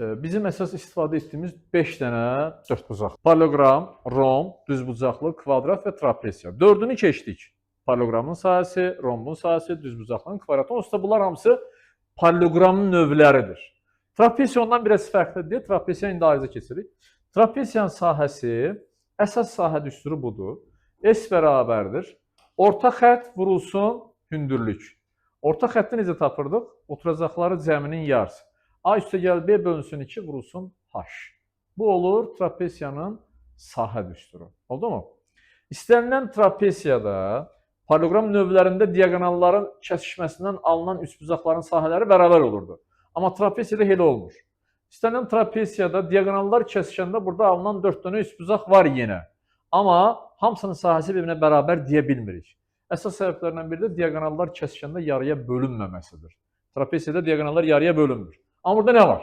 Bizim əsas istifadə etdiyimiz 5 dənə dördbucaq. Parallelogram, romb, düzbucaqlı, kvadrat və trapesiya. Dördünü keçdik. Parallelogramın sahəsi, rombun sahəsi, düzbucaqlının kvadratı. Onsuz da bunlar hamısı parallelogramın növləridir. Trapesiya ondan biraz fərqlidir. Trapesiya indi ayrıca keçirik. Trapesiyanın sahəsi, əsas sahə düsturu budur. S bərabərdir. Orta xətt vurulsun hündürlük. Orta xətti necə tapırdıq? Oturacaqları cəminin yarısı. A üstəgəl B bölünsün 2 vurulsun H. Bu olur trapesiyanın sahə düsturu. Oldu mu? İstənilən trapesiyada parallelogram növlərində diaqonalların kəsişməsindən alınan üçbucaqların sahələri bərabər olurdu. Amma trapesiyada elə olmur. İstənilən trapesiyada diaqonallar kəsişəndə burada alınan 4 dənə üçbucaq var yenə. Amma hamısının sahəsi bir-birinə bərabər deyə bilmirik. Əsas səbəblərdən biri də diaqonallar kəsişəndə yarıya bölünməməsidir. Trapesiyada diaqonallar yarıya bölünmür. Amma burada nə var?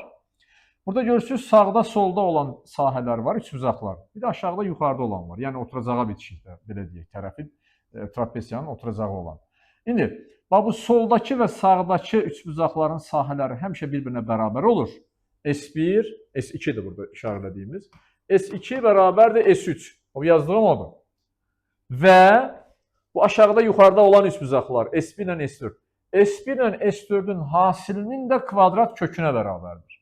Burada görürsünüz sağda, solda olan sahələr var, üçbucaqlar. Bir də aşağıda, yuxarıda olan var. Yəni oturacağa bitişikdə, belə deyək, tərəfi trapesiyanın oturacağı olan. İndi, bu soldakı və sağdakı üçbucaqların sahələri həmişə bir-birinə bərabər olur. S1, S2-dir burada işarələdiyimiz. S2 bərabərdir S3. O yazdığım odur. Və bu aşağıda, yuxarıda olan üçbucaqlar S1 ilə S4. S1 ilə S4-ün hasilinin də kvadrat kökünə bərabərdir.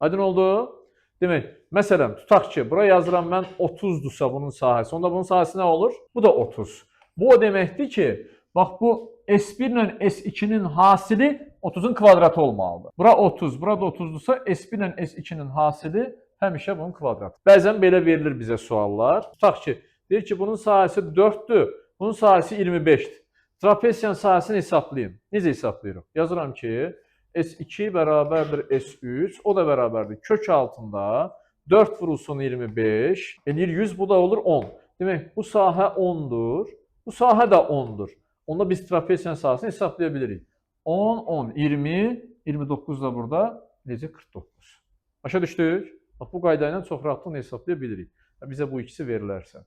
Aydın oldu? Demək, məsələn, tutaq ki, buraya yazıram mən 30-dursa bunun sahəsi. Onda bunun sahəsi nə olur? Bu da 30. Bu o deməkdir ki, bax bu S1 ilə S2-nin hasili 30-un kvadratı olmalıdır. Bura 30, burada 30-dursa S1 ilə S2-nin hasili həmişə bunun kvadratı. Bəzən belə verilir bizə suallar. Tutaq ki, deyir ki, bunun sahəsi 4-dür, bunun sahəsi 25-dir. Trapesiyanın sahəsini hesablayın. Necə hesablayırıq? Yazıram ki, S2 bərabərdir S3, o da bərabərdir. Kök altında 4 vurulsun 25, eləyir 100, bu da olur 10. Demək, bu sahə 10-dur, bu sahə də 10-dur. Onda biz trapesiyanın sahəsini hesablaya bilirik. 10, 10, 20, 29 da burada, necə 49. Başa düşdük? Bax, bu qayda ilə çox rahatlıqla hesablaya bilirik. Bizə bu ikisi verilərsə.